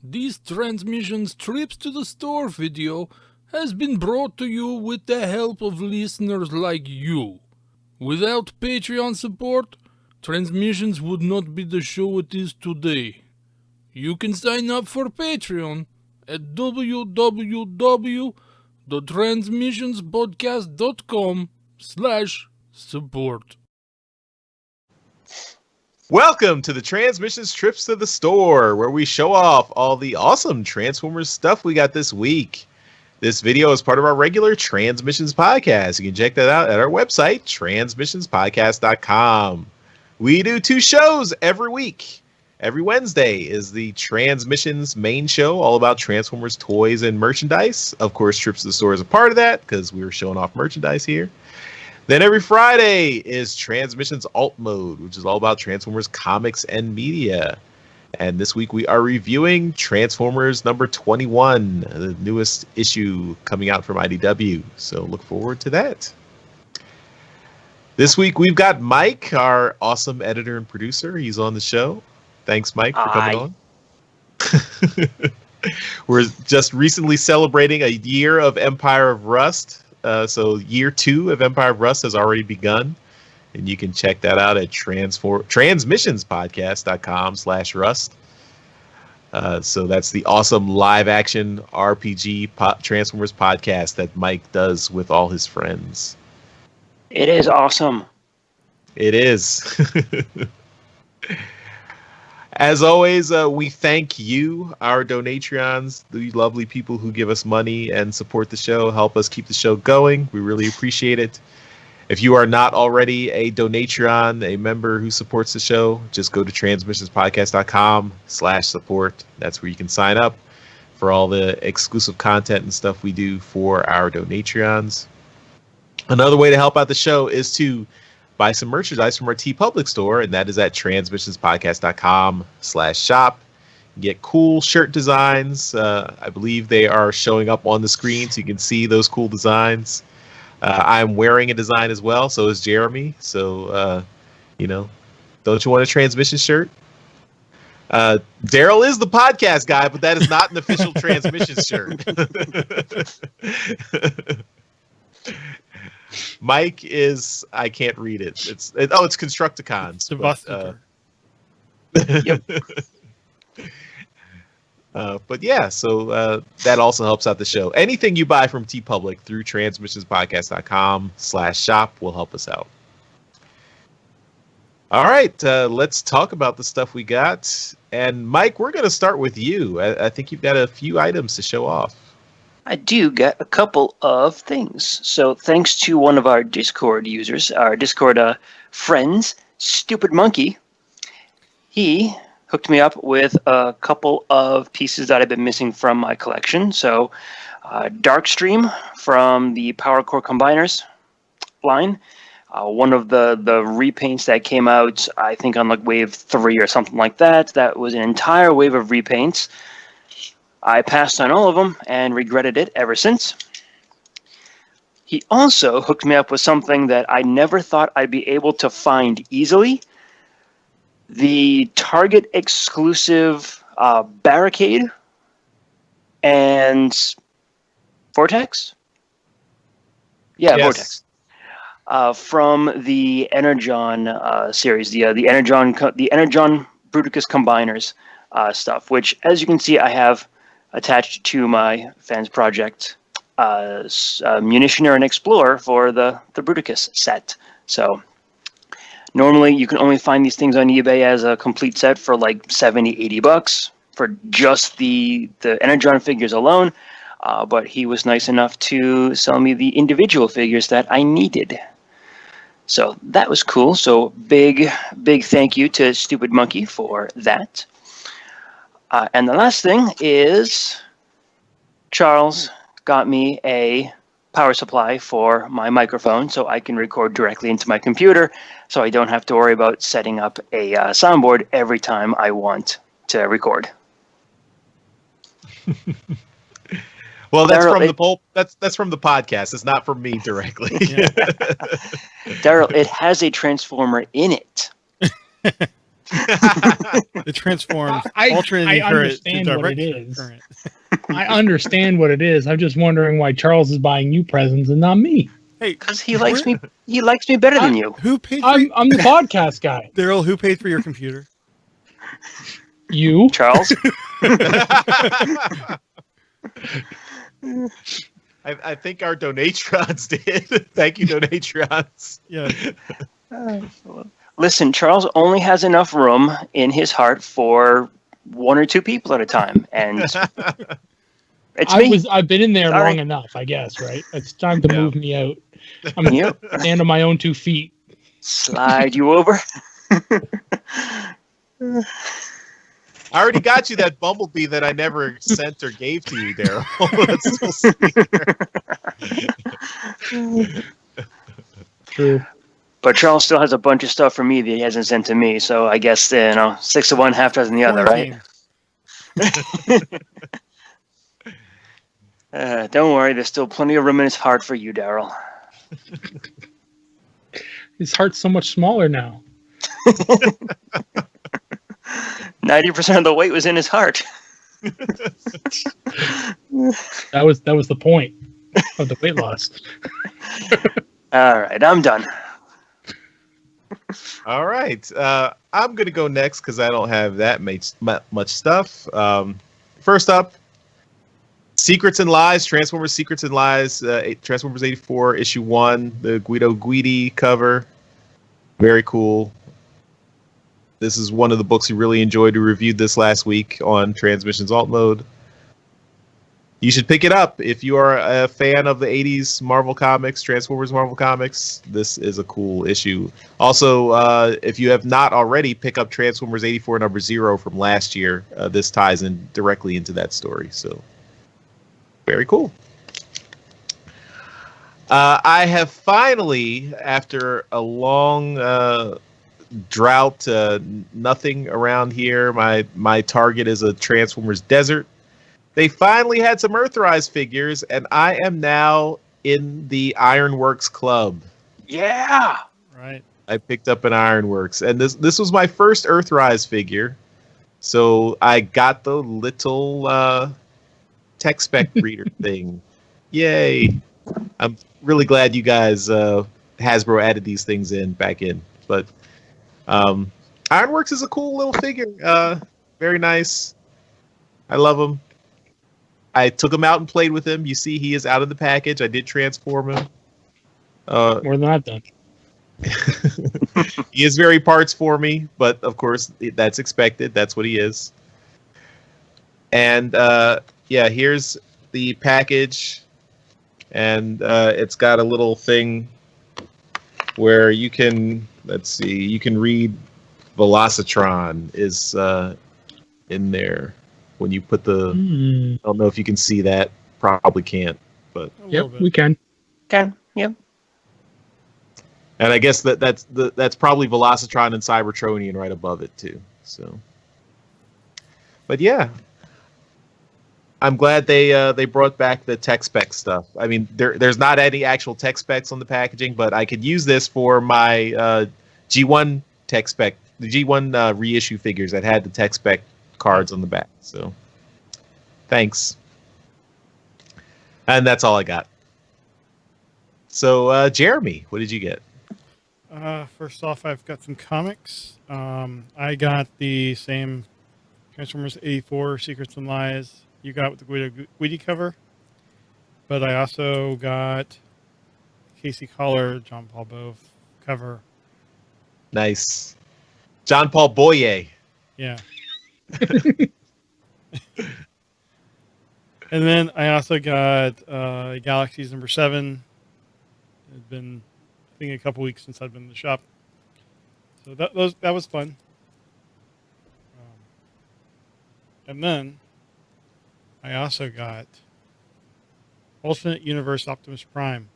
This Transmissions Trips to the Store video has been brought to you with the help of listeners like you. Without Patreon support, Transmissions would not be the show it is today. You can sign up for Patreon at www.transmissionspodcast.com/support. Welcome to the Transmissions Trips to the Store, where we show off all the awesome Transformers stuff we got this week. This video is part of our regular Transmissions podcast. You can check that out at our website, transmissionspodcast.com. We do 2 shows every week. Every Wednesday is the Transmissions main show, all about Transformers toys and merchandise. Of course, Trips to the Store is a part of that because we were showing off merchandise here. Then every Friday is Transmissions Alt Mode, which is all about Transformers comics and media. And this week we are reviewing Transformers number 21, the newest issue coming out from IDW. So look forward to that. This week we've got Mike, our awesome editor and producer. He's on the show. Thanks, Mike, for coming on. We're just recently celebrating a year of Empire of Rust. So year 2 of Empire of Rust has already begun, and you can check that out at transmissionspodcast.com/rust. So that's the awesome live action RPG Transformers podcast that Mike does with all his friends. It is awesome. It is. As always, we thank you, our Donatreons, the lovely people who give us money and support the show, help us keep the show going. We really appreciate it. If you are not already a Donatreon, a member who supports the show, just go to transmissionspodcast.com/support. That's where you can sign up for all the exclusive content and stuff we do for our Donatreons. Another way to help out the show is to buy some merchandise from our TeePublic store, and that is at transmissionspodcast.com/shop. You get cool shirt designs. I believe they are showing up on the screen so you can see those cool designs. I'm wearing a design as well, so is Jeremy. So, don't you want a Transmission shirt? Darryl is the podcast guy, but that is not an official Transmission shirt. Mike is, I can't read it. It's Constructicons. But yeah, so that also helps out the show. Anything you buy from TeePublic through transmissionspodcast.com/shop will help us out. All right, let's talk about the stuff we got. And Mike, we're going to start with you. I think you've got a few items to show off. I do get a couple of things. So thanks to one of our Discord users, our Discord friends, Stupid Monkey, he hooked me up with a couple of pieces that I've been missing from my collection. So Darkstream from the Power Core Combiners line. One of the repaints that came out, I think on like wave 3 or something like that. That was an entire wave of repaints. I passed on all of them and regretted it ever since. He also hooked me up with something that I never thought I'd be able to find easily. The Target exclusive Barricade and Vortex? Yeah, yes. Vortex. From the Energon series, the Energon Bruticus Combiners stuff, which, as you can see, I have attached to my fans project Munitioner and Explorer for the Bruticus set. So normally you can only find these things on eBay as a complete set for like $70-$80 for just the Energon figures alone. But he was nice enough to sell me the individual figures that I needed. So that was cool. So big thank you to Stupid Monkey for that. And the last thing is Charles got me a power supply for my microphone so I can record directly into my computer so I don't have to worry about setting up a soundboard every time I want to record. Well, that's Darryl, that's from the podcast. It's not from me directly. Darryl, it has a transformer in it. It transforms I alternating current to understand what it direct is. current. I understand what it is. I'm just wondering why Charles is buying you presents and not me. Hey, Because he likes me. He likes me better than you. who paid for I'm the podcast guy. Darryl, who paid for your computer? You? Charles. I think our donatrons did. Thank you, donatrons. Yeah. Listen, Charles only has enough room in his heart for 1 or 2 people at a time, and it's me. I've been in there Sorry. long enough, I guess, right? It's time to Yeah. move me out. I'm Yep. stand on my own 2 feet. Slide you over. I already got you that bumblebee that I never sent or gave to you, Darryl. That's still sitting there. True. But Charles still has a bunch of stuff for me that he hasn't sent to me, so I guess 6 of one, half dozen the other, right? Don't worry, there's still plenty of room in his heart for you, Darryl. His heart's so much smaller now. 90% of the weight was in his heart. That was the point of the weight loss. All right, I'm done. All right. I'm going to go next because I don't have that much stuff. First up, Secrets and Lies, Transformers Secrets and Lies, Transformers 84, issue 1, the Guido Guidi cover. Very cool. This is one of the books we really enjoyed. We reviewed this last week on Transmissions Alt Mode. You should pick it up if you are a fan of the 80s Marvel Comics, Transformers Marvel Comics. This is a cool issue. Also, if you have not already, pick up Transformers 84 number 0 from last year. This ties in directly into that story. So, very cool. I have finally, after a long drought, nothing around here. My target is a Transformers Desert. They finally had some Earthrise figures, and I am now in the Ironworks club. Yeah. Right. I picked up an Ironworks, and this was my first Earthrise figure, so I got the little tech spec reader thing. Yay! I'm really glad you guys Hasbro added these things back in, but. Ironworks is a cool little figure. Very nice. I love him. I took him out and played with him. You see, he is out of the package. I did transform him. More than I've done. He is very parts for me, but of course that's expected. That's what he is. And yeah, here's the package, and it's got a little thing where you can. Let's see. You can read Velocitron is in there when you put the. I don't know if you can see that. Probably can't. But Yep, we can. Can. Yep. and I guess that's probably Velocitron and Cybertronian right above it too. So, but yeah, I'm glad they brought back the tech spec stuff. I mean, there's not any actual tech specs on the packaging, but I could use this for my G1 tech spec, the G1 reissue figures that had the tech spec cards on the back. So, thanks. And that's all I got. So, Jeremy, what did you get? First off, I've got some comics. I got the same Transformers 84 Secrets and Lies you got with the Guidi cover, but I also got Casey Collar, John Paul Bove cover. Nice. John Paul Boyer. Yeah. And then I also got Galaxies number 7. It's been, I think, a couple weeks since I've been in the shop, so that was fun. And then I also got Alternate Universe Optimus Prime,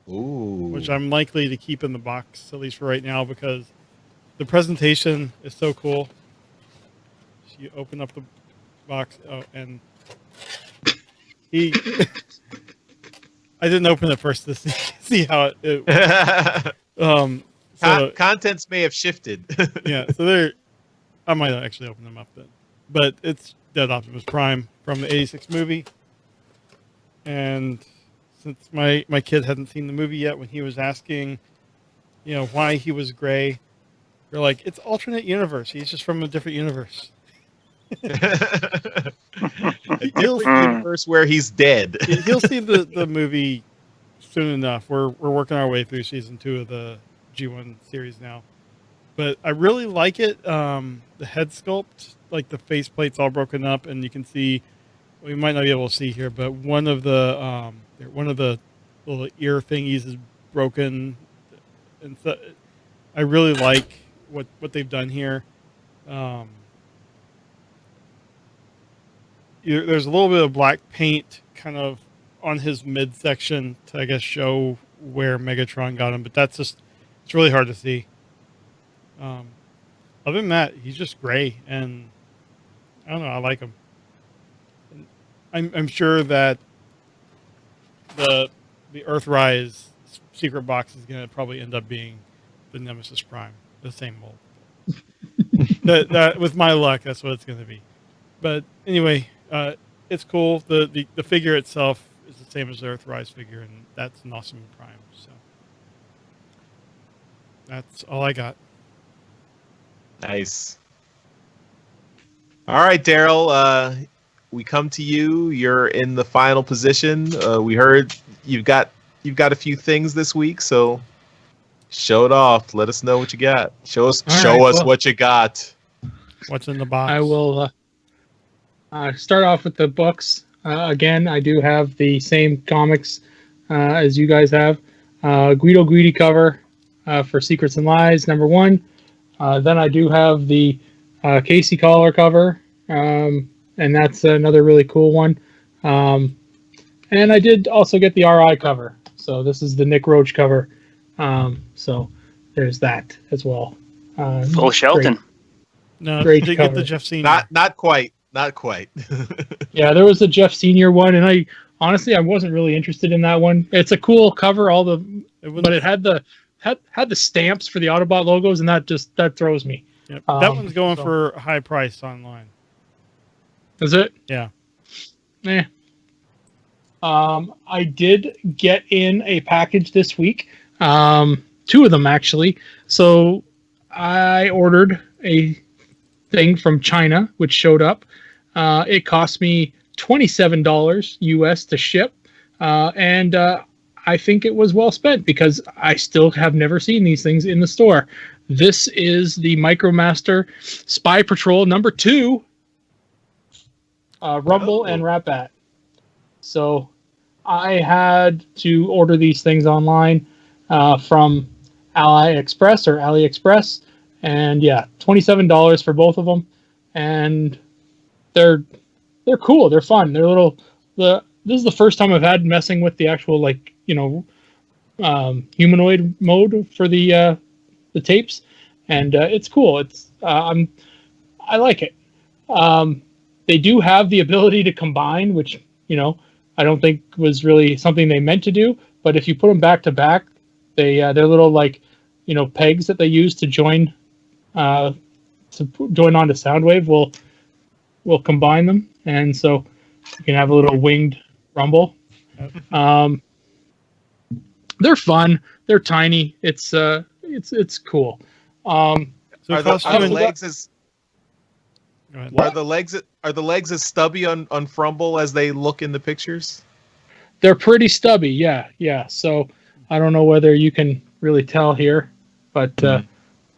Ooh. which I'm likely to keep in the box, at least for right now, because the presentation is so cool. So you open up the box, and he... I didn't open it first to see how it so Contents may have shifted. yeah, so I might actually open them up then. But it's Dead Optimus Prime from the '86 movie. And since my kid hadn't seen the movie yet, when he was asking, why he was gray, we're like, it's alternate universe. He's just from a different universe. A different universe where he's dead. He'll see the movie soon enough. We're working our way through season 2 of the G1 series now. But I really like it. The head sculpt, like the faceplate's all broken up, and you can see, we might not be able to see here, but one of the little ear thingies is broken, and so I really like what they've done here. There's a little bit of black paint kind of on his midsection to, I guess, show where Megatron got him, but it's really hard to see. Other than that, he's just gray, and I don't know, I like him. I'm sure that the Earthrise secret box is going to probably end up being the Nemesis Prime, the same mold. that with my luck, that's what it's going to be. But anyway, it's cool. The figure itself is the same as the Earthrise figure, and that's an awesome Prime. So that's all I got. Nice. All right, Darryl. We come to you. You're in the final position. We heard you've got a few things this week, so show it off. Let us know what you got. Show us what you got. What's in the box? I will start off with the books. Again, I do have the same comics as you guys have. Guido Guidi cover for Secrets and Lies, #1. Then I do have the Casey Collar cover, and that's another really cool one. And I did also get the RI cover. So this is the Nick Roach cover. So there's that as well. Full Shelton. Great. No, Great did cover. get the Jeff Senior. Not quite. Yeah, there was a Jeff Senior one, and I honestly wasn't really interested in that one. It's a cool cover, but it had the stamps for the Autobot logos, and that throws me. Yep. That one's going for a high price online. Is it? Yeah. I did get in a package this week, 2 of them actually. So I ordered a thing from China, which showed up. It cost me $27 US to ship, and I think it was well spent because I still have never seen these things in the store. This is the MicroMaster Spy Patrol #2, Rumble and Rat-Bat. So I had to order these things online from AliExpress, and yeah, $27 for both of them, and they're cool. They're fun. They're this is the first time I've had messing with the actual humanoid mode for the tapes, and it's cool. It's I like it. They do have the ability to combine, which I don't think was really something they meant to do. But if you put them back to back, they're little pegs that they use to join onto Soundwave will combine them, and so you can have a little winged Rumble. They're fun. They're tiny. It's cool. Are the legs as stubby on Frumble as they look in the pictures? They're pretty stubby. Yeah. So I don't know whether you can really tell here, but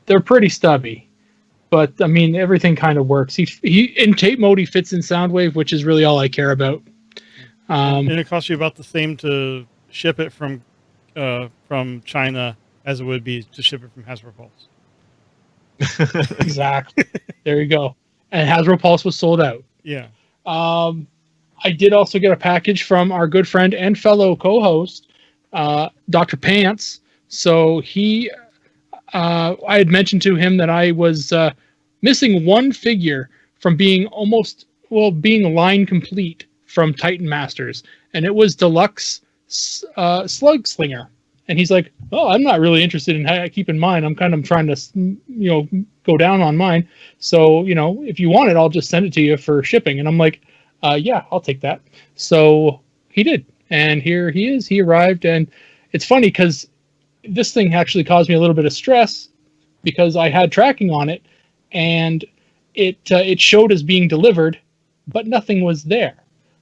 they're pretty stubby. But I mean, everything kind of works. He in tape mode he fits in Soundwave, which is really all I care about. And it costs you about the same to ship it from China as it would be to ship it from Hasbro Pulse. Exactly. There you go. And Hasbro Pulse was sold out. Yeah. I did also get a package from our good friend and fellow co-host, Dr. Pants. So I had mentioned to him that I was missing one figure from being line complete from Titan Masters, and it was Deluxe Slug Slinger. And he's like, oh, I'm not really interested in keeping mine. I'm kind of trying to, go down on mine. So, if you want it, I'll just send it to you for shipping. And I'm like, yeah, I'll take that. So he did. And here he is. He arrived. And it's funny because this thing actually caused me a little bit of stress because I had tracking on it and it showed as being delivered, but nothing was there.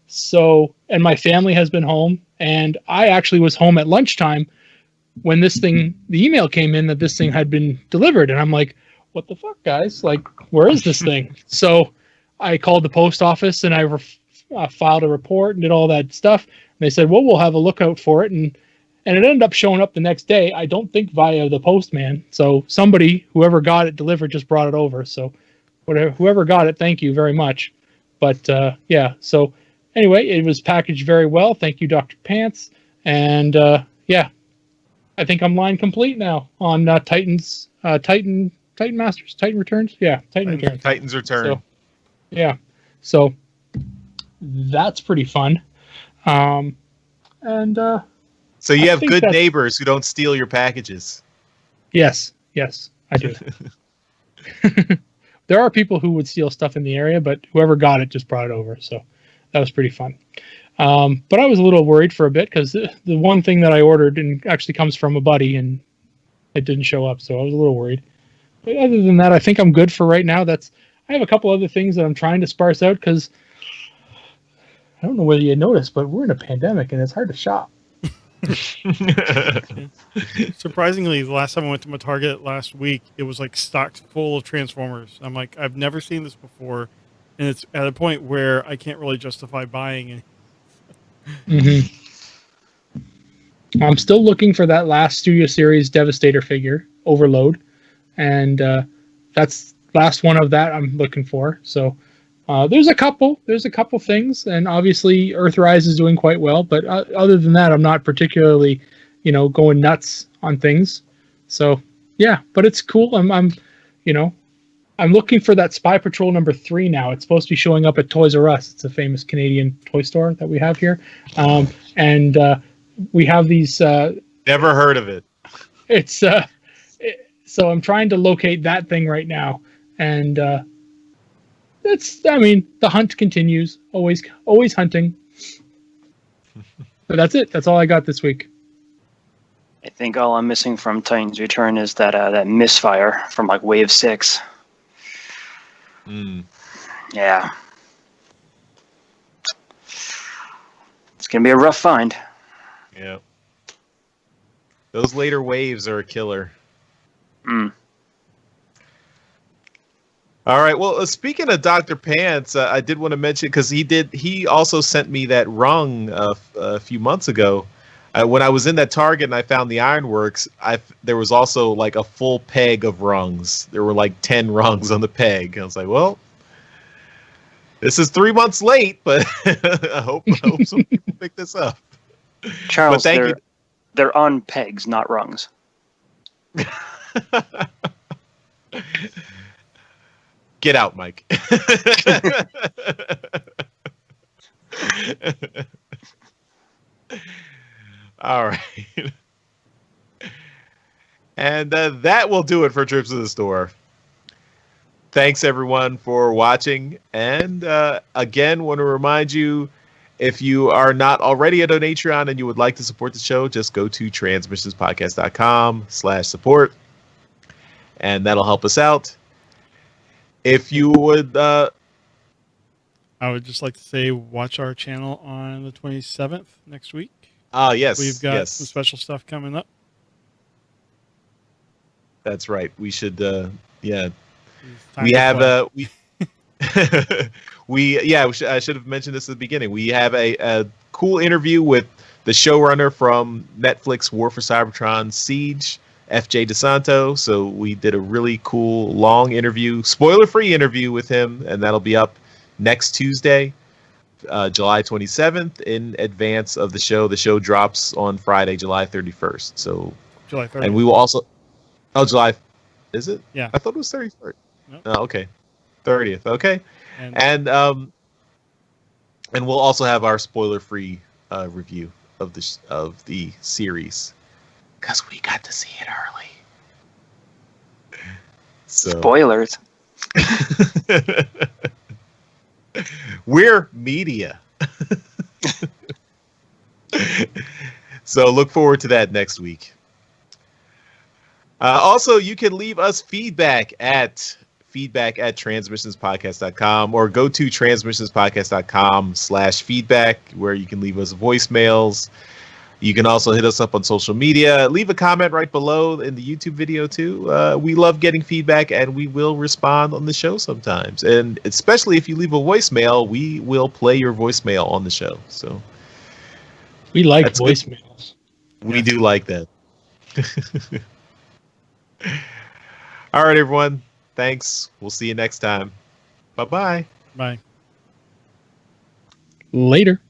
So, and my family has been home, and I actually was home at lunchtime when the email came in that this thing had been delivered. And I'm like, what the fuck, guys? Like, where is this thing? So I called the post office and I filed a report and did all that stuff. And they said, well, we'll have a lookout for it. And it ended up showing up the next day. I don't think via the postman. So whoever got it delivered, just brought it over. So whoever got it, thank you very much. But yeah, so anyway, it was packaged very well. Thank you, Dr. Pants. And yeah, I think I'm line complete now on Titan Masters, Titan Returns. Yeah, Titan Returns. Titan's Return. So, yeah, so that's pretty fun. So you have good neighbors who don't steal your packages. Yes, I do. There are people who would steal stuff in the area, but whoever got it just brought it over. So that was pretty fun. But I was a little worried for a bit because the one thing that I ordered actually comes from a buddy and it didn't show up. So I was a little worried. But other than that, I think I'm good for right now. I have a couple other things that I'm trying to sparse out because I don't know whether you noticed, but we're in a pandemic and it's hard to shop. Surprisingly, the last time I went to my Target last week, it was like stocked full of Transformers. I'm like, I've never seen this before, and it's at a point where I can't really justify buying it. Mm-hmm. I'm still looking for that last Studio Series Devastator figure, Overload, and that's last one of that I'm looking for. So there's a couple things, and obviously Earthrise is doing quite well, but other than that, I'm not particularly, going nuts on things. So yeah, but it's cool. I'm looking for that Spy Patrol number 3 now. It's supposed to be showing up at Toys R Us. It's a famous Canadian toy store that we have here, and we have these. Never heard of it. It's so I'm trying to locate that thing right now, and the hunt continues. Always hunting. But that's it. That's all I got this week. I think all I'm missing from Titan's Return is that misfire from like Wave 6. Yeah. It's going to be a rough find. Yeah. Those later waves are a killer. All right. Well, speaking of Dr. Pants, I did want to mention because he also sent me that rung a few months ago. When I was in that Target and I found the Ironworks, there was also like a full peg of rungs. There were like 10 rungs on the peg. I was like, well, this is 3 months late, but I hope some people pick this up. Charles, they're on pegs, not rungs. Get out, Mike. All right. And that will do it for Trips to the Store. Thanks, everyone, for watching. And again, want to remind you, if you are not already a Donatreon and you would like to support the show, just go to transmissionspodcast.com/support. And that'll help us out. If you would... I would just like to say, watch our channel on the 27th next week. Yes. We've got some special stuff coming up. That's right. We should, yeah. We have, I should have mentioned this at the beginning. We have a cool interview with the showrunner from Netflix War for Cybertron Siege, FJ DeSanto. So we did a really cool, long interview, spoiler-free interview with him, and that'll be up next Tuesday, July 27th, in advance of the show. The show drops on Friday, July 31st. So July 30th. And we will also... Oh, July... Is it? Yeah. I thought it was 31st. Nope. Oh, okay. 30th. Okay. And we'll also have our spoiler-free review of the series. Because we got to see it early. So Spoilers. we're media. So look forward to that next week. Also, you can leave us feedback at transmissionspodcast.com or go to transmissionspodcast.com/feedback where you can leave us voicemails. You can also hit us up on social media. Leave a comment right below in the YouTube video too. We love getting feedback and we will respond on the show sometimes. And especially if you leave a voicemail, we will play your voicemail on the show. So We like That's good. voicemails. We do like that. All right, everyone. Thanks. We'll see you next time. Bye-bye. Bye. Later.